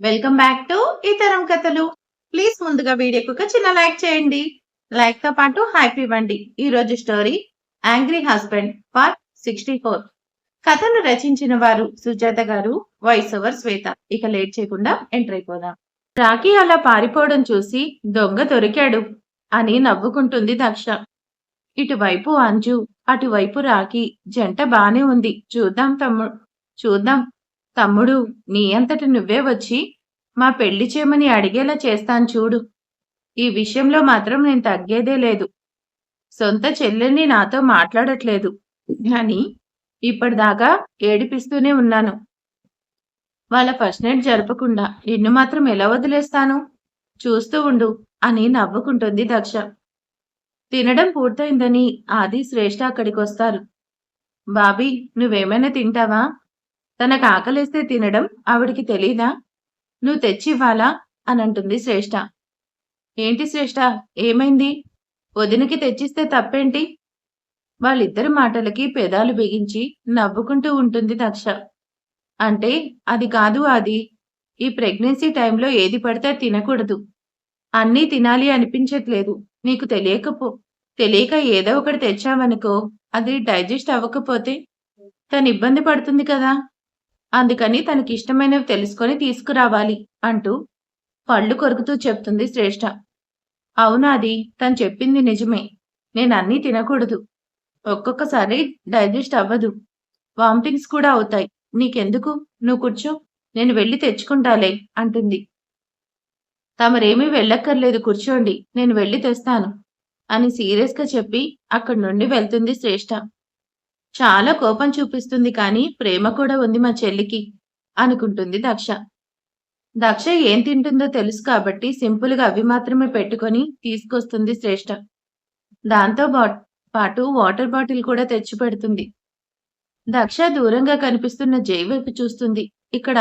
Welcome back to ఇతరం కథలు. Please ముందుగా వీడియోకి ఒక చిన్న లైక్ చేయండి. లైక్ తో పాటు హైప్ ఇవ్వండి. ఈ రోజు స్టోరీ యాంగ్రీ హస్బెండ్ పార్ట్ 64. కథను రచించిన వారు సుజాత గారు, వాయిస్ ఓవర్ శ్వేత. ఇక లేట్ చేయకుండా ఎంటర్ అయిపోదాం. రాకీ అలా పారిపోవడం చూసి దొంగ దొరికాడు అని నవ్వుకుంటుంది దక్ష. ఇటువైపు అంజు, అటువైపు రాకీ. జంట బానే ఉంది. చూద్దాం తమ్ముడు, నీ అంతట నువ్వే వచ్చి మా పెళ్లి చేయమని అడిగేలా చేస్తాను చూడు. ఈ విషయంలో మాత్రం నేను తగ్గేదే లేదు. సొంత చెల్లెల్ని నాతో మాట్లాడట్లేదు అని ఇప్పటిదాకా ఏడిపిస్తూనే ఉన్నాను. వాళ్ళ ఫస్ట్ నైట్ జరపకుండా నిన్ను మాత్రం ఎలా వదిలేస్తాను? చూస్తూ ఉండు అని నవ్వుకుంటుంది దక్ష. తినడం పూర్తయిందని ఆది, శ్రేష్ఠ అక్కడికొస్తారు. బాబీ, నువ్వేమైనా తింటావా? తనకు ఆకలేస్తే తినడం ఆవిడికి తెలీదా? నువ్వు తెచ్చివ్వాలా అని అంటుంది శ్రేష్ఠ. ఏంటి శ్రేష్ఠ, ఏమైంది? వదినకి తెచ్చిస్తే తప్పేంటి? వాళ్ళిద్దరి మాటలకి పెదాలు బిగించి నవ్వుకుంటూ ఉంటుంది దక్ష. అంటే అది కాదు ఆది. ఈ ప్రెగ్నెన్సీ టైంలో ఏది పడితే తినకూడదు. అన్నీ తినాలి అనిపించట్లేదు. నీకు తెలియక ఏదో ఒకటి తెచ్చావనుకో, అది డైజెస్ట్ అవ్వకపోతే తను ఇబ్బంది పడుతుంది కదా. అందుకని తనకిష్టమైనవి తెలుసుకొని తీసుకురావాలి అంటూ పళ్ళు కొరుకుతూ చెప్తుంది శ్రేష్ఠ. అవునాది, తను చెప్పింది నిజమే. నేనన్నీ తినకూడదు. ఒక్కొక్కసారి డైజెస్ట్ అవ్వదు. వామిటింగ్స్ కూడా అవుతాయి. నీకెందుకు? నువ్వు కూర్చో, నేను వెళ్ళి తెచ్చుకుంటాలే అంటుంది. తమరేమీ వెళ్ళక్కర్లేదు, కూర్చోండి, నేను వెళ్ళి తెస్తాను అని సీరియస్గా చెప్పి అక్కడి నుండి వెళ్తుంది శ్రేష్ఠ. చాలా కోపం చూపిస్తుంది, కానీ ప్రేమ కూడా ఉంది మా చెల్లికి అనుకుంటుంది దక్ష. దక్ష ఏం తింటుందో తెలుసు కాబట్టి సింపుల్గా అవి మాత్రమే పెట్టుకొని తీసుకొస్తుంది శ్రేష్ఠ. దాంతో పాటు వాటర్ బాటిల్ కూడా తెచ్చి పెడుతుంది. దక్ష దూరంగా కనిపిస్తున్న జై వైపు చూస్తుంది. ఇక్కడ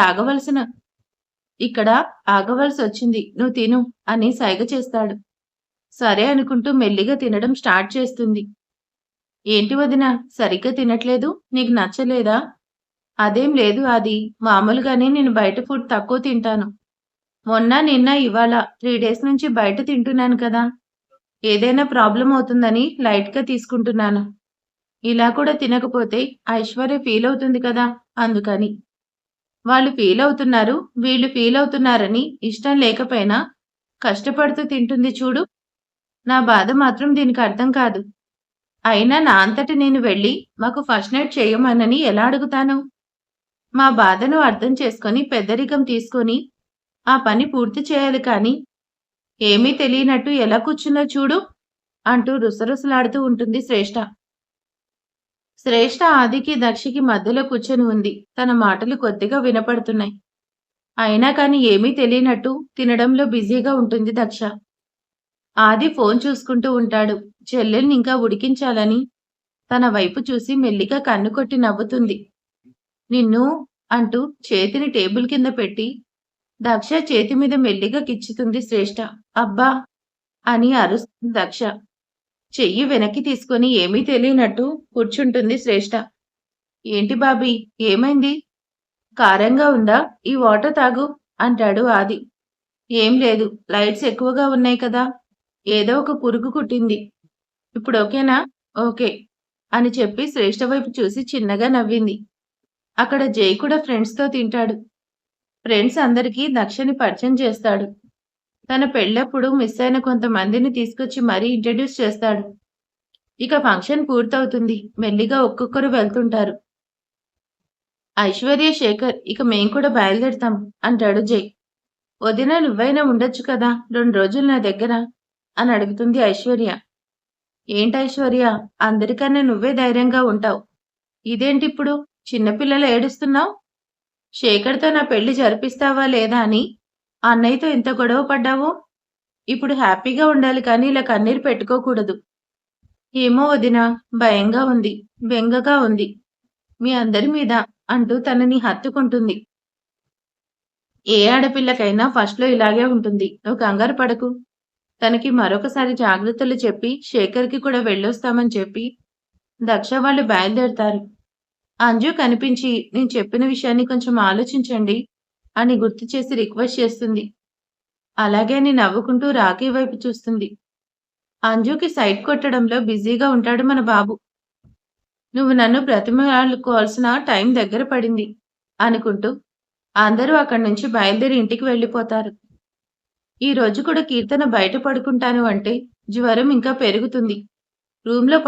ఆగవలసి వచ్చింది, నువ్వు తిను అని సైగ చేస్తాడు. సరే అనుకుంటూ మెల్లిగా తినడం స్టార్ట్ చేస్తుంది. ఏంటి వదినా, సరిగ్గా తినట్లేదు? నీకు నచ్చలేదా? అదేం లేదు ఆది, మామూలుగానే నేను బయట ఫుడ్ తక్కువ తింటాను. మొన్న నిన్న ఇవాళ 3 డేస్ నుంచి బయట తింటున్నాను కదా. ఏదైనా ప్రాబ్లం అవుతుందని లైట్గా తీసుకుంటున్నాను. ఇలా కూడా తినకపోతే ఐశ్వర్య ఫీల్ అవుతుంది కదా, అందుకని. వాళ్ళు ఫీల్ అవుతున్నారు, వీళ్ళు ఫీల్ అవుతున్నారని ఇష్టం లేకపోయినా కష్టపడుతూ తింటుంది చూడు. నా బాధ మాత్రం దీనికి అర్థం కాదు. అయినా నా అంతట నేను వెళ్ళి మాకు ఫస్ట్ నైట్ చేయమనని ఎలా అడుగుతాను? మా బాధను అర్థం చేసుకొని పెద్దరికం తీసుకొని ఆ పని పూర్తి చేయాలి కానీ ఏమీ తెలియనట్టు ఎలా కూర్చున్నా చూడు అంటూ రుసరుసలాడుతూ ఉంటుంది శ్రేష్ఠ. శ్రేష్ఠ ఆదికి దక్షికి మధ్యలో కూర్చొని ఉంది. తన మాటలు కొద్దిగా వినపడుతున్నాయి. అయినా కానీ ఏమీ తెలియనట్టు తినడంలో బిజీగా ఉంటుంది దక్ష. ఆది ఫోన్ చూసుకుంటూ ఉంటాడు. చెల్లెల్ని ఇంకా ఉడికించాలని తన వైపు చూసి మెల్లిగా కన్ను కొట్టి నవ్వుతుంది. నిన్ను అంటూ చేతిని టేబుల్ కింద పెట్టి దక్ష చేతి మీద మెల్లిగా కిచ్చుతుంది శ్రేష్ఠ. అబ్బా అని అరుస్తుంది దక్ష. చెయ్యి వెనక్కి తీసుకొని ఏమీ తెలియనట్టు కూర్చుంటుంది శ్రేష్ఠ. ఏంటి బాబీ, ఏమైంది? కారంగా ఉందా? ఈ వాటర్ తాగు అంటాడు ఆది. ఏం లేదు, లైట్స్ ఎక్కువగా ఉన్నాయి కదా, ఏదో ఒక పురుగు కుట్టింది. ఇప్పుడు ఓకేనా? ఓకే అని చెప్పి శ్రేష్ఠ వైపు చూసి చిన్నగా నవ్వింది. అక్కడ జై కూడా ఫ్రెండ్స్తో తింటాడు. ఫ్రెండ్స్ అందరికీ దక్షని పరిచయం చేస్తాడు. తన పెళ్ళప్పుడు మిస్ అయిన కొంతమందిని తీసుకొచ్చి మరీ ఇంట్రడ్యూస్ చేస్తాడు. ఇక ఫంక్షన్ పూర్తవుతుంది. మెల్లిగా ఒక్కొక్కరు వెళ్తుంటారు. ఐశ్వర్య, శేఖర్, ఇక మేం కూడా బయలుదేరుతాం అంటాడు జై. వదిన, నువ్వైనా ఉండొచ్చు కదా 2 రోజులు నా దగ్గర అని అడుగుతుంది ఐశ్వర్య. ఏంటైశ్వర్య, అందరికన్నా నువ్వే ధైర్యంగా ఉంటావు. ఇదేంటిప్పుడు చిన్నపిల్లలు ఏడుస్తున్నావు? శేఖర్తో నా పెళ్లి జరిపిస్తావా లేదా అని అన్నయ్యతో ఎంత గొడవ పడ్డావో. ఇప్పుడు హ్యాపీగా ఉండాలి కానీ ఇలా కన్నీరు పెట్టుకోకూడదు. ఏమో వదినా, భయంగా ఉంది, బెంగగా ఉంది మీ అందరి మీద అంటూ తనని హత్తుకుంటుంది. ఏ ఆడపిల్లకైనా ఫస్ట్లో ఇలాగే ఉంటుంది. నువ్వు కంగారు పడకు. తనకి మరొకసారి జాగ్రత్తలు చెప్పి శేఖర్కి కూడా వెళ్ళొస్తామని చెప్పి దక్ష వాళ్ళు బయలుదేరతారు. అంజు కనిపించి, నేను చెప్పిన విషయాన్ని కొంచెం ఆలోచించండి, అని గుర్తు చేసి రిక్వెస్ట్ చేస్తుంది. అలాగే అని నవ్వుకుంటూ రాఖీ వైపు చూస్తుంది. అంజుకి సైట్ కొట్టడంలో బిజీగా ఉంటాడు మన బాబు. నువ్వు నన్ను బ్రతిమాలుకోవాల్సిన టైం దగ్గర పడింది అనుకుంటూ అందరూ అక్కడి నుంచి బయలుదేరి ఇంటికి వెళ్ళిపోతారు. ఈ రోజు కూడా కీర్తన బయట పడుకుంటాను అంటే జ్వరం ఇంకా పెరుగుతుంది. రూమ్‌లో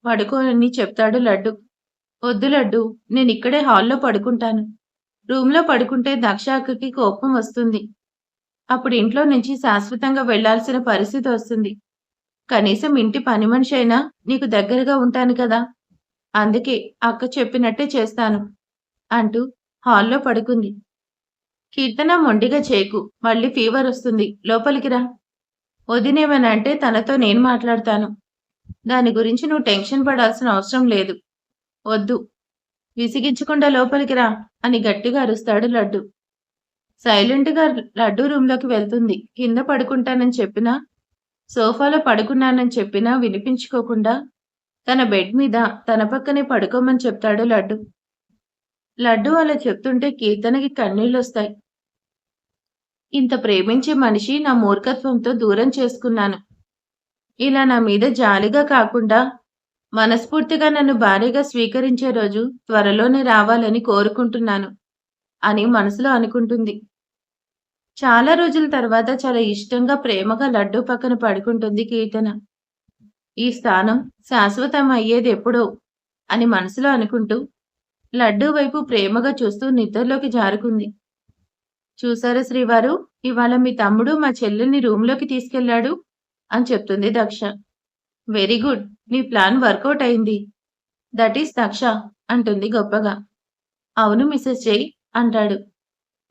పడుకో అని చెప్తాడు లడ్డు. వద్దు లడ్డు, నేనిక్కడే హాల్‌లో పడుకుంటాను. రూమ్‌లో పడుకుంటే దక్ష అక్కకి కోపం వస్తుంది. అప్పుడు ఇంట్లో నుంచి శాశ్వతంగా వెళ్ళాల్సిన పరిస్థితి వస్తుంది. కనీసం ఇంటి పని మనిషి అయినా నీకు దగ్గరగా ఉంటాను కదా! అందుకే అక్క చెప్పినట్టే చేస్తాను అంటూ హాల్‌లో పడుకుంది. కీర్తన మొండిగా చేయకు, మళ్ళీ ఫీవర్ వస్తుంది. లోపలికి రా. వదినేమని అంటే తనతో నేను మాట్లాడతాను. దాని గురించి నువ్వు టెన్షన్ పడాల్సిన అవసరం లేదు. వద్దు, విసిగించకుండా లోపలికి రా అని గట్టిగా అరుస్తాడు లడ్డు. సైలెంట్‌గా లడ్డు రూమ్‌లోకి వెళ్తుంది. కింద పడుకుంటానని చెప్పినా, సోఫాలో పడుకున్నానని చెప్పినా వినిపించుకోకుండా తన బెడ్ మీద తన పక్కనే పడుకోమని చెప్తాడు లడ్డు. లడ్డు అలా చెప్తుంటే కీర్తనకి కన్నీళ్లొస్తాయి. ఇంత ప్రేమించే మనిషి నా మూర్ఖత్వంతో దూరం చేసుకున్నాను. ఇలా నా మీద జాలిగా కాకుండా మనస్ఫూర్తిగా నన్ను భార్యగా స్వీకరించే రోజు త్వరలోనే రావాలని కోరుకుంటున్నాను అని మనసులో అనుకుంటుంది. చాలా రోజుల తర్వాత చాలా ఇష్టంగా ప్రేమగా లడ్డు పక్కన పడుకుంటుంది కీర్తన. ఈ స్థానం శాశ్వతం అయ్యేది ఎప్పుడో అని మనసులో అనుకుంటూ లడ్డు వైపు ప్రేమగా చూస్తూ నిద్రలోకి జారుకుంది. చూసారా శ్రీవారు, ఇవాళ మీ తమ్ముడు మా చెల్లెల్ని రూమ్‌లోకి తీసుకెళ్లాడు అని చెప్తుంది దక్ష. వెరీ గుడ్, నీ ప్లాన్ వర్కౌట్ అయింది. దట్ ఈస్ దక్ష అంటుంది గొప్పగా. అవును మిసెస్ జై అంటాడు.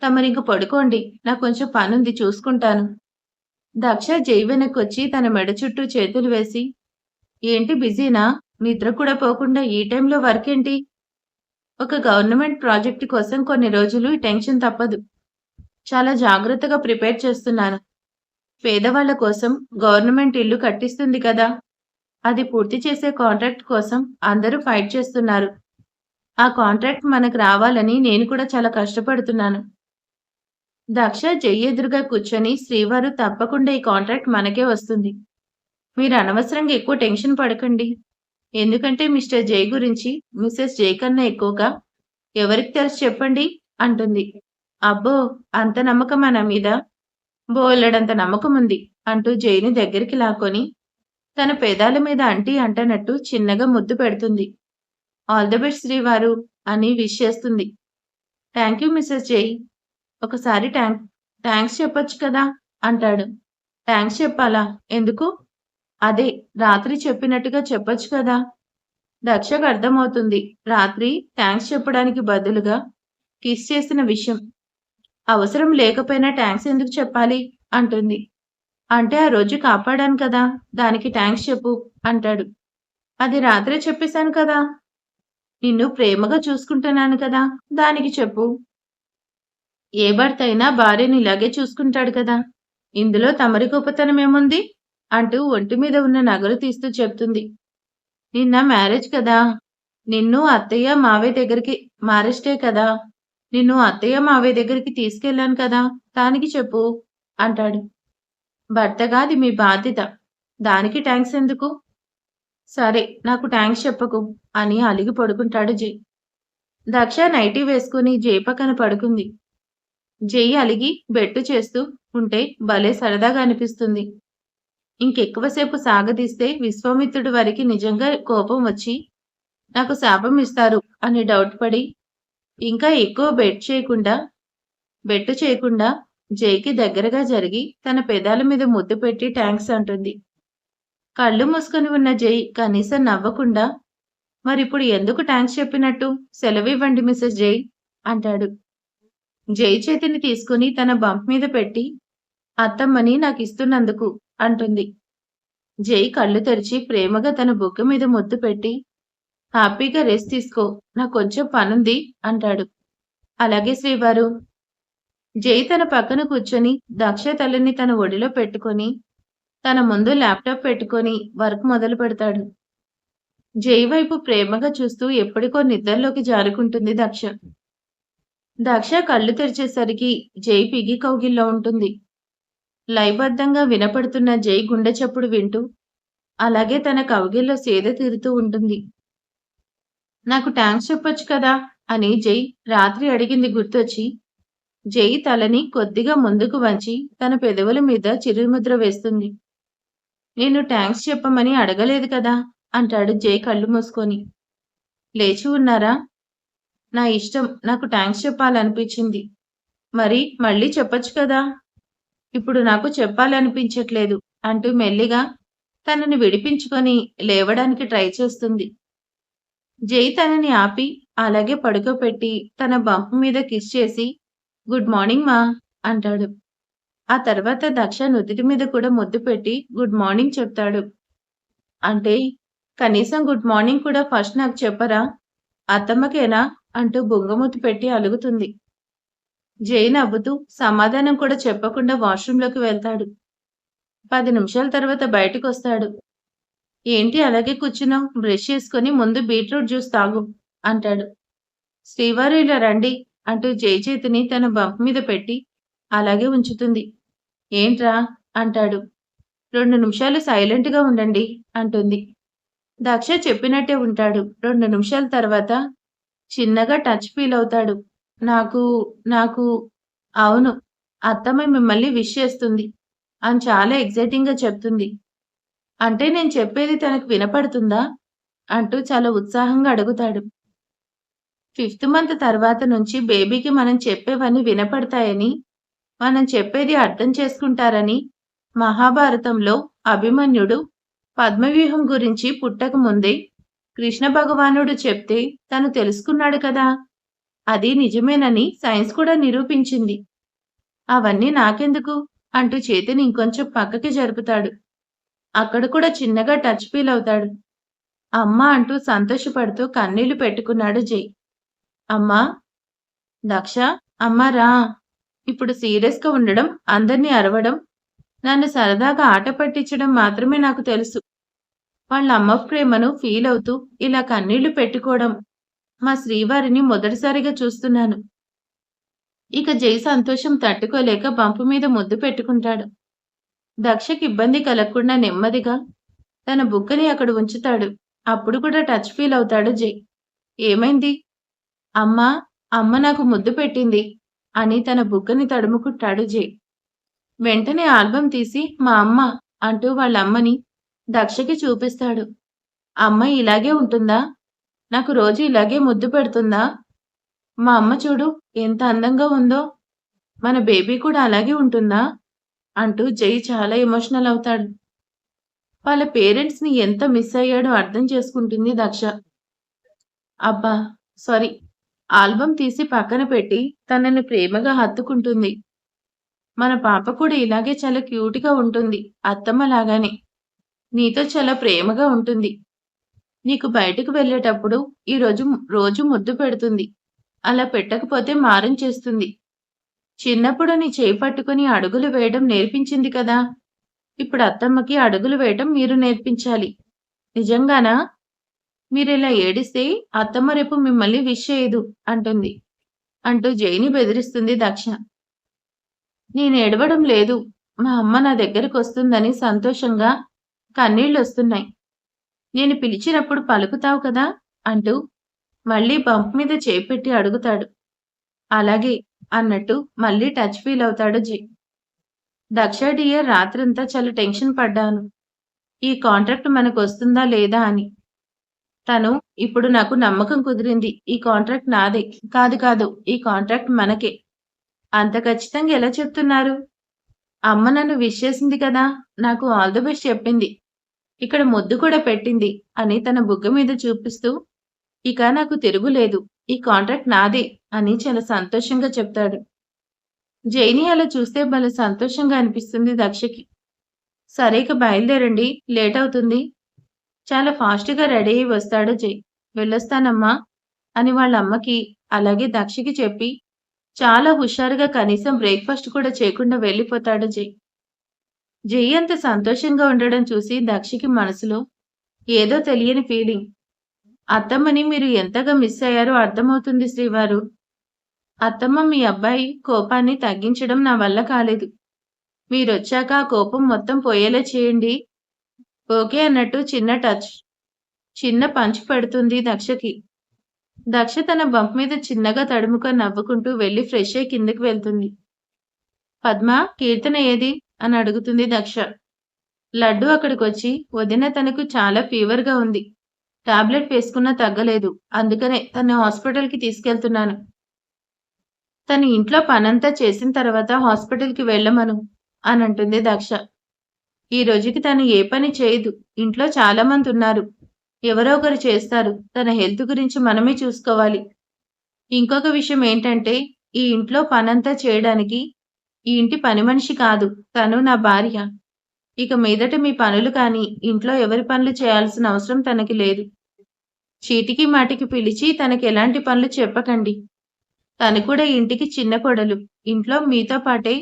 తమరింక పడుకోండి, నాకు కొంచెం పనుంది చూసుకుంటాను. దక్ష జై వెనక్కొచ్చి తన మెడ చుట్టూ చేతులు వేసి, ఏంటి బిజీనా? నిద్ర కూడా పోకుండా ఈ టైంలో వర్క్ ఏంటి? ఒక గవర్నమెంట్ ప్రాజెక్టు కోసం కొన్ని రోజులు టెన్షన్ తప్పదు. చాలా జాగ్రత్తగా ప్రిపేర్ చేస్తున్నాను. పేదవాళ్ల కోసం గవర్నమెంట్ ఇల్లు కట్టిస్తుంది కదా! అది పూర్తి చేసే కాంట్రాక్ట్ కోసం అందరూ ఫైట్ చేస్తున్నారు. ఆ కాంట్రాక్ట్ మనకు రావాలని నేను కూడా చాలా కష్టపడుతున్నాను. దక్ష జై ఎదురుగా కూర్చొని శ్రీవారు తప్పకుండా ఈ కాంట్రాక్ట్ మనకే వస్తుంది. మీరు అనవసరంగా ఎక్కువ టెన్షన్ పడకండి. ఎందుకంటే మిస్టర్ జై గురించి మిసెస్ జై కన్నా ఎక్కువగా ఎవరికి తెలుసు చెప్పండి అంటుంది. అబ్బో, అంత నమ్మకమా నా మీద? బోలెడంత నమ్మకముంది అంటూ జైని దగ్గరికి లాక్కొని తన పెదాల మీద అంటనట్టు చిన్నగా ముద్దు పెడుతుంది. ఆల్ ది బెస్ట్ శ్రీవారు అని విష్ చేస్తుంది. థ్యాంక్ యూ మిసెస్ జై. ఒకసారి థ్యాంక్స్ చెప్పొచ్చు కదా అంటాడు. థ్యాంక్స్ చెప్పాలా? ఎందుకు? అదే రాత్రి చెప్పినట్టుగా చెప్పొచ్చు కదా. దక్షకు అర్థమవుతుంది రాత్రి థ్యాంక్స్ చెప్పడానికి బదులుగా కిస్ చేసిన విషయం. అవసరం లేకపోయినా థ్యాంక్స్ ఎందుకు చెప్పాలి అంటుంది. అంటే ఆ రోజు కాపాడాను కదా, దానికి థ్యాంక్స్ చెప్పు అంటాడు. అది రాత్రే చెప్పేశాను కదా. నిన్ను ప్రేమగా చూసుకుంటున్నాను కదా, దానికి చెప్పు. ఏ భర్త అయినా భార్యని ఇలాగే చూసుకుంటాడు కదా, ఇందులో తమరి గొప్పతనం ఏముంది అంటూ ఒంటి మీద ఉన్న నగలు తీస్తూ చెప్తుంది. నిన్న మ్యారేజ్ కదా, నిన్ను అత్తయ్య మావయ్య దగ్గరికి మ్యారేజ్డే కదా, నిన్ను అత్తయ్య మావయ్య దగ్గరికి తీసుకెళ్లాను కదా, దానికి చెప్పు అంటాడు. భర్తగా అది మీ బాధ్యత, దానికి థ్యాంక్స్ ఎందుకు? సరే, నాకు థ్యాంక్స్ చెప్పకు అని అలిగి పడుకుంటాడు జై. దక్ష నైటీ వేసుకుని జై పక్కన పడుకుంది. జై అలిగి బెట్టు చేస్తూ ఉంటే భలే సరదాగా అనిపిస్తుంది. ఇంకెక్కువసేపు సాగదీస్తే విశ్వామిత్రుడి వారికి నిజంగా కోపం వచ్చి నాకు శాపం ఇస్తారు అని డౌట్ పడి ఇంకా ఎక్కువ బెట్టు చేయకుండా జైకి దగ్గరగా జరిగి తన పెదాల మీద ముద్దు పెట్టి థ్యాంక్స్ అంటుంది. కళ్ళు మూసుకొని ఉన్న జై కనీసం నవ్వకుండా, మరిప్పుడు ఎందుకు థ్యాంక్స్ చెప్పినట్టు? సెలవివ్వండి మిసెస్ జై అంటాడు. జై చేతిని తీసుకుని తన బంప్ మీద పెట్టి అత్తమ్మని నాకిస్తున్నందుకు అంటుంది. జై కళ్ళు తెరిచి ప్రేమగా తన బుగ్గ మీద ముద్దు పెట్టి హ్యాపీగా రెస్ట్ తీసుకో, నాకు కొంచెం పనుంది అంటాడు. అలాగే శ్రీవారు. జై తన పక్కన కూర్చొని దక్ష తల్లిని తన ఒడిలో పెట్టుకొని తన ముందు ల్యాప్టాప్ పెట్టుకొని వర్క్ మొదలు పెడతాడు. జై వైపు ప్రేమగా చూస్తూ ఎప్పటికో నిద్రలోకి జారుకుంటుంది దక్ష. దక్ష కళ్ళు తెరిచేసరికి జై పిగి కౌగిల్లో ఉంటుంది. లయబద్ధంగా వినపడుతున్న జై గుండె చప్పుడు వింటూ అలాగే తన కౌగిల్లో సేద తీరుతూ ఉంటుంది. నాకు థాంక్స్ చెప్పొచ్చు కదా అని జై రాత్రి అడిగింది గుర్తొచ్చి జై తలని కొద్దిగా ముందుకు వంచి తన పెదవుల మీద చిరుముద్ర వేస్తుంది. నేను థాంక్స్ చెప్పమని అడగలేదు కదా అంటాడు జై కళ్ళు మూసుకొని. లేచి ఉన్నారా? నా ఇష్టం. నాకు థాంక్స్ చెప్పాలనిపించింది. మరి మళ్ళీ చెప్పొచ్చు కదా? ఇప్పుడు నాకు చెప్పాలనిపించట్లేదు అంటూ మెల్లిగా తనని విడిపించుకొని లేవడానికి ట్రై చేస్తుంది. జై తనని ఆపి అలాగే పడుకోపెట్టి తన బంప్ మీద కిస్ చేసి గుడ్ మార్నింగ్ మా అంటాడు. ఆ తర్వాత దక్ష నుదిటి మీద కూడా ముద్దు పెట్టి గుడ్ మార్నింగ్ చెప్తాడు. అంటే కనీసం గుడ్ మార్నింగ్ కూడా ఫస్ట్ నాకు చెప్పరా? అత్తమ్మకేనా అంటూ బుంగమూతి పెట్టి అలుగుతుంది. జై నవ్వుతూ సమాధానం కూడా చెప్పకుండా వాష్రూంలోకి వెళ్తాడు. 10 నిమిషాల తర్వాత బయటకొస్తాడు. ఏంటి అలాగే కూర్చున్నావు? బ్రష్ చేసుకుని ముందు బీట్రూట్ జ్యూస్ తాగు అంటాడు. శ్రీవారు ఇలా రండి అంటూ జై చేతిని తన బంప్ మీద పెట్టి అలాగే ఉంచుతుంది. ఏంట్రా అంటాడు. 2 నిమిషాలు సైలెంట్గా ఉండండి అంటుంది. దక్ష చెప్పినట్టే ఉంటాడు. 2 నిమిషాల తర్వాత చిన్నగా టచ్ ఫీల్ అవుతాడు. నాకు అవును. అత్తమ్మ మిమ్మల్ని విష్ చేస్తుంది అని చాలా ఎక్సైటింగ్‌గా చెప్తుంది. అంటే నేను చెప్పేది తనకు వినపడుతుందా? అంటూ చాలా ఉత్సాహంగా అడుగుతాడు. 5థ్ మంత్ తర్వాత నుంచి బేబీకి మనం చెప్పేవన్నీ వినపడతాయని, మనం చెప్పేది అర్థం చేసుకుంటారని మహాభారతంలో అభిమన్యుడు పద్మవ్యూహం గురించి పుట్టక ముందే కృష్ణ భగవానుడు చెప్తే తను తెలుసుకున్నాడు కదా! అది నిజమేనని సైన్స్ కూడా నిరూపించింది. అవన్నీ నాకెందుకు? అంటూ చేతిని ఇంకొంచెం పక్కకి జరుపుతాడు. అక్కడ కూడా చిన్నగా టచ్ ఫీల్ అవుతాడు. అమ్మా అంటూ సంతోషపడుతూ కన్నీళ్లు పెట్టుకున్నాడు జై. అమ్మా! దక్ష అమ్మా రా! ఇప్పుడు సీరియస్‌గా ఉండడం, అందర్నీ అరవడం, నన్ను సరదాగా ఆట పట్టించడం మాత్రమే నాకు తెలుసు. వాళ్ళ అమ్మ ప్రేమను ఫీల్ అవుతూ ఇలా కన్నీళ్లు పెట్టుకోవడం మా శ్రీవారిని మొదటిసారిగా చూస్తున్నాను. ఇక జై సంతోషం తట్టుకోలేక బంపు మీద ముద్దు పెట్టుకుంటాడు. దక్షకి ఇబ్బంది కలగకుండా నెమ్మదిగా తన బుగ్గని అక్కడ ఉంచుతాడు. అప్పుడు కూడా టచ్ ఫీల్ అవుతాడు జై. ఏమైంది? అమ్మా! అమ్మ నాకు ముద్దు పెట్టింది అని తన బుగ్గని తడుముకుంటాడు జై. వెంటనే ఆల్బం తీసి మా అమ్మ అంటూ వాళ్ళ అమ్మని దక్షకి చూపిస్తాడు. అమ్మ ఇలాగే ఉంటుందా? నాకు రోజు ఇలాగే ముద్దు పెడుతుందా? మా అమ్మ చూడు ఎంత అందంగా ఉందో! మన బేబీ కూడా అలాగే ఉంటుందా? అంటూ జై చాలా ఎమోషనల్ అవుతాడు. వాళ్ళ పేరెంట్స్‌ని ఎంత మిస్ అయ్యాడో అర్థం చేసుకుంటుంది దక్ష. అబ్బా! సారీ. ఆల్బమ్ తీసి పక్కన పెట్టి తనని ప్రేమగా హత్తుకుంటుంది. మన పాప కూడా ఇలాగే చాలా క్యూట్‌గా ఉంటుంది. అత్తమ్మ లాగానే. నీతో చాలా ప్రేమగా ఉంటుంది. నీకు బయటకు వెళ్ళేటప్పుడు రోజు ముద్దు పెడుతుంది. అలా పెట్టకపోతే మారం చేస్తుంది. చిన్నప్పుడు నీ చేయి పట్టుకుని అడుగులు వేయడం నేర్పించింది కదా! ఇప్పుడు అత్తమ్మకి అడుగులు వేయటం మీరు నేర్పించాలి. నిజంగానా? మీరిలా ఏడిస్తే అత్తమ్మ రేపు మిమ్మల్ని విష్ చేయదు అంటుంది. అంటూ జైని బెదిరిస్తుంది దక్ష. నేనేడవడం లేదు. మా అమ్మ నా దగ్గరకొస్తుందని సంతోషంగా కన్నీళ్లొస్తున్నాయి. నేను పిలిచినప్పుడు పలుకుతావు కదా! అంటూ మళ్ళీ బంప్ మీద చేయి పెట్టి అడుగుతాడు. అలాగే అన్నట్టు మళ్ళీ టచ్ ఫీల్ అవుతాడు జై. దక్ష డియర్ రాత్రంతా చాలా టెన్షన్ పడ్డాను. ఈ కాంట్రాక్ట్ మనకొస్తుందా లేదా అని. తను ఇప్పుడు నాకు నమ్మకం కుదిరింది. ఈ కాంట్రాక్ట్ నాదే. కాదు. ఈ కాంట్రాక్ట్ మనకే. అంత ఖచ్చితంగా ఎలా చెప్తున్నారు? అమ్మ నన్ను విష్ చేసింది కదా! నాకు ఆల్ ది బెస్ట్ చెప్పింది. ఇక్కడ ముద్దు కూడా పెట్టింది అని తన బుగ్గ మీద చూపిస్తూ ఇక నాకు తిరుగులేదు. ఈ కాంట్రాక్ట్ నాదే అని చాలా సంతోషంగా చెప్తాడు. జైని అలా చూస్తే భలే సంతోషంగా అనిపిస్తుంది దక్షకి. సరే ఇక బయలుదేరండి. లేట్ అవుతుంది. చాలా ఫాస్ట్‌గా రెడీ అయ్యి వస్తాడు జై. వెళ్ళొస్తానమ్మా అని వాళ్ళ అమ్మకి అలాగే దక్షకి చెప్పి చాలా హుషారుగా కనీసం బ్రేక్‌ఫాస్ట్ కూడా చేయకుండా వెళ్ళిపోతాడు జై. జై అంత సంతోషంగా ఉండడం చూసి దక్షకి మనసులో ఏదో తెలియని ఫీలింగ్. అత్తమ్మని మీరు ఎంతగా మిస్ అయ్యారో అర్థమవుతుంది శ్రీవారు. అత్తమ్మ మీ అబ్బాయి కోపాన్ని తగ్గించడం నా వల్ల కాలేదు. మీరొచ్చాక ఆ కోపం మొత్తం పోయేలా చేయండి. ఓకే అన్నట్టు చిన్న పంచ్ పెడుతుంది దక్షకి. దక్ష తన బంప్ మీద చిన్నగా తడుముకొని నవ్వుకుంటూ వెళ్లి ఫ్రెష్ అయి కిందకి వెళ్తుంది. పద్మ, కీర్తన ఏది? అని అడుగుతుంది దక్ష. లడ్డు అక్కడికొచ్చి, వదిన తనకు చాలా ఫీవర్‌గా ఉంది. టాబ్లెట్ వేసుకున్నా తగ్గలేదు. అందుకనే తన్ని హాస్పిటల్‌కి తీసుకెళ్తున్నాను. తన ఇంట్లో పనంతా చేసిన తర్వాత హాస్పిటల్‌కి వెళ్ళమను అనంటుంది దక్ష. ఈ రోజుకి తను ఏ పని చేయదు. ఇంట్లో చాలా మంది ఉన్నారు. ఎవరో ఒకరు చేస్తారు. తన హెల్త్ గురించి మనమే చూసుకోవాలి. ఇంకొక విషయం ఏంటంటే, ఈ ఇంట్లో పనంతా చేయడానికి ఈ ఇంటి పని మనిషి కాదు. తను నా భార్య. ఇక మీదట మీ పనులు కానీ, ఇంట్లో ఎవరి పనులు చేయాల్సిన అవసరం తనకి లేదు. చీటికి మాటికి పిలిచి తనకెలాంటి పనులు చెప్పకండి. తను కూడా ఇంటికి చిన్న కోడలు. ఇంట్లో మీతో పాటే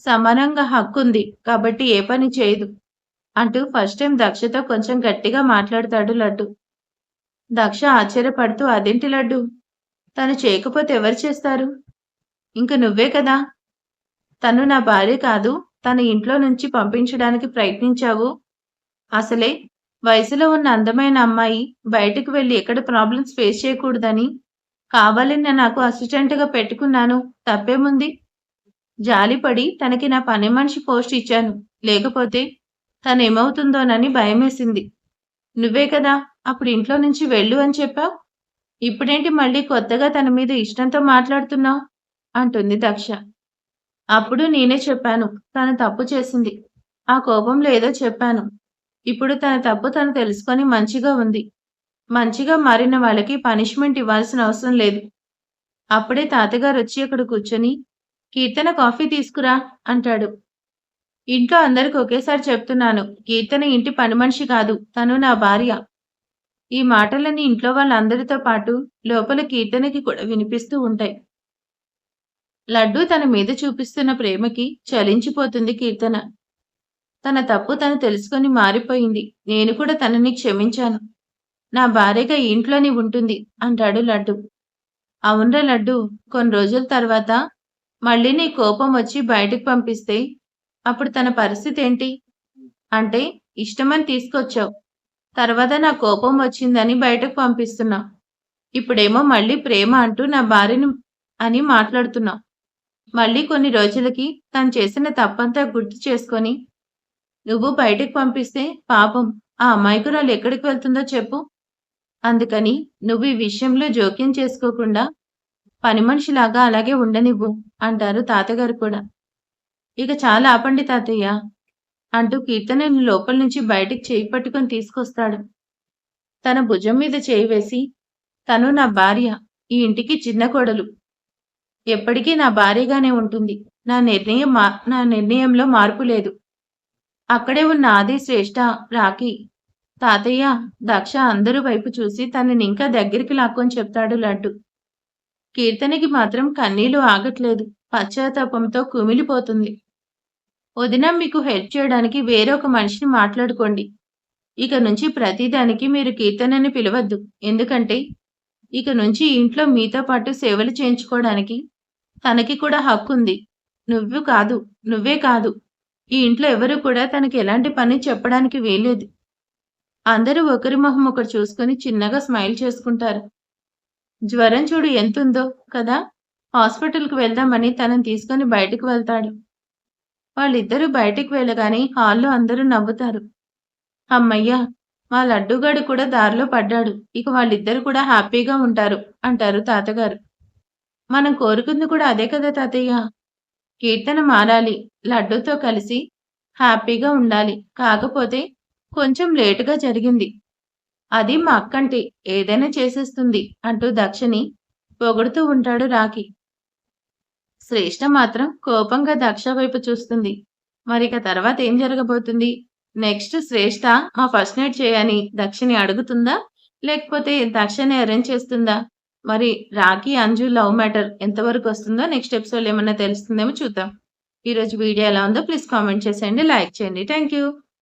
సమానంగా హక్కుంది. కాబట్టి ఏ పని చేయదు అంటూ ఫస్ట్ టైం దక్షతో కొంచెం గట్టిగా మాట్లాడతాడు లడ్డు. దక్ష ఆశ్చర్యపడుతూ, అదేంటి లడ్డు? తను చేయకపోతే ఎవరు చేస్తారు? ఇంక నువ్వే కదా. తను నా భార్య కాదు. తన ఇంట్లో నుంచి పంపించడానికి ప్రయత్నించావు. అసలే వయసులో ఉన్న అందమైన అమ్మాయి బయటకు వెళ్లి ఎక్కడ ప్రాబ్లమ్స్ ఫేస్ చేయకూడదని కావాలని నాకు అసిస్టెంట్‌గా పెట్టుకున్నాను. తప్పేముంది? జాలిపడి తనకి నా పని మనిషి పోస్ట్ ఇచ్చాను. లేకపోతే తనేమవుతుందోనని భయమేసింది. నువ్వే కదా అప్పుడు ఇంట్లో నుంచి వెళ్ళు అని చెప్పావు. ఇప్పుడేంటి మళ్ళీ కొత్తగా తన మీద ఇష్టంతో మాట్లాడుతున్నావు? అంటుంది దక్ష. అప్పుడు నేనే చెప్పాను. తను తప్పు చేసింది. ఆ కోపంలో ఏదో చెప్పాను. ఇప్పుడు తన తప్పు తను తెలుసుకొని మంచిగా ఉంది. మంచిగా మారిన వాళ్ళకి పనిష్మెంట్ ఇవ్వాల్సిన అవసరం లేదు. అప్పుడే తాతగారొచ్చి అక్కడ కూర్చొని, కీర్తన కాఫీ తీసుకురా అంటాడు. ఇంట్లో అందరికి ఒకేసారి చెప్తున్నాను. కీర్తన ఇంటి పని మనిషి కాదు. తను నా భార్య. ఈ మాటలన్నీ ఇంట్లో వాళ్ళందరితో పాటు లోపల కీర్తనకి కూడా వినిపిస్తూ ఉంటాయి. లడ్డు తన మీద చూపిస్తున్న ప్రేమకి చలించిపోతుంది కీర్తన. తన తప్పు తను తెలుసుకొని మారిపోయింది. నేను కూడా తనని క్షమించాను. నా భార్యగా ఈ ఇంట్లోనే ఉంటుంది అంటాడు లడ్డు. అవునరా లడ్డు, కొన్ని రోజుల తర్వాత మళ్ళీ నీ కోపం వచ్చి బయటకు పంపిస్తే అప్పుడు తన పరిస్థితి ఏంటి? అంటే ఇష్టమని తీసుకొచ్చావు. తర్వాత నా కోపం వచ్చిందని బయటకు పంపిస్తున్నావు. ఇప్పుడేమో మళ్ళీ ప్రేమ అంటూ నా భార్యని అని మాట్లాడుతున్నావు. మళ్ళీ కొన్ని రోజులకి తను చేసిన తప్పంతా గుర్తు చేసుకొని నువ్వు బయటకు పంపిస్తే పాపం ఆ అమాయకురాలు ఎక్కడికి వెళ్తుందో చెప్పు. అందుకని నువ్వు ఈ విషయంలో జోక్యం చేసుకోకుండా పని మనిషిలాగా అలాగే ఉండనివ్వు అంటారు తాతగారు కూడా. ఇక చాలా ఆపండి తాతయ్య అంటూ కీర్తనని లోపల నుంచి బయటికి చేయి పట్టుకొని తీసుకొస్తాడు. తన భుజం మీద చేయి వేసి, తను నా భార్య. ఈ ఇంటికి చిన్న కోడలు. ఎప్పటికీ నా భార్యగానే ఉంటుంది. నా నిర్ణయంలో మార్పు లేదు. అక్కడే ఉన్న ఆది, శ్రేష్ఠ, రాఖీ, తాతయ్య, దక్ష అందరూ వైపు చూసి తనని ఇంకా దగ్గరికి లాక్కొని చెప్తాడు లడ్డు. కీర్తనకి మాత్రం కన్నీళ్లు ఆగట్లేదు. పశ్చాత్తాపంతో కుమిలిపోతుంది. వదిన, మీకు హెల్ప్ చేయడానికి వేరొక మనిషిని మాట్లాడుకోండి. ఇక నుంచి ప్రతిదానికి మీరు కీర్తనని పిలవద్దు. ఎందుకంటే ఇక నుంచి ఇంట్లో మీతో పాటు సేవలు చేయించుకోవడానికి తనకి కూడా హక్కుంది. నువ్వే కాదు. ఈ ఇంట్లో ఎవరు కూడా తనకి ఎలాంటి పని చెప్పడానికి వీల్లేదు. అందరూ ఒకరి మొహం ఒకరు చూసుకొని చిన్నగా స్మైల్ చేసుకుంటారు. జ్వరం చూడు ఎంతుందో కదా. హాస్పిటల్‌కి వెళ్దామని తనని తీసుకొని బయటకు వెళ్తాడు. వాళ్ళిద్దరూ బయటికి వెళ్ళగానే హాల్‌లో అందరూ నవ్వుతారు. హమ్మయ్య! మా లడ్డూగాడు కూడా దారిలో పడ్డాడు. ఇక వాళ్ళిద్దరూ కూడా హ్యాపీగా ఉంటారు అంటారు తాతగారు. మనం కోరుకుంది కూడా అదే కదా తాతయ్య. కీర్తన మారాలి. లడ్డూతో కలిసి హ్యాపీగా ఉండాలి. కాకపోతే కొంచెం లేటుగా జరిగింది. అది మా అక్కంటే ఏదైనా చేసేస్తుంది అంటూ దక్షని పొగుడుతూ ఉంటాడు రాఖీ. శ్రేష్ఠ మాత్రం కోపంగా దక్ష వైపు చూస్తుంది. మరిక తర్వాత ఏం జరగబోతుంది? నెక్స్ట్ శ్రేష్ఠ మా ఫస్ట్ నైట్ చేయని దక్షని అడుగుతుందా? లేకపోతే దక్షని అరేంజ్ చేస్తుందా? మరి రాఖీ, అంజు లవ్ మ్యాటర్ ఎంతవరకు వస్తుందో నెక్స్ట్ ఎపిసోడ్ ఏమన్నా తెలుస్తుందేమో చూద్దాం. ఈరోజు వీడియో ఎలా ఉందో ప్లీజ్ కామెంట్ చేసేయండి, లైక్ చేయండి. Thank you.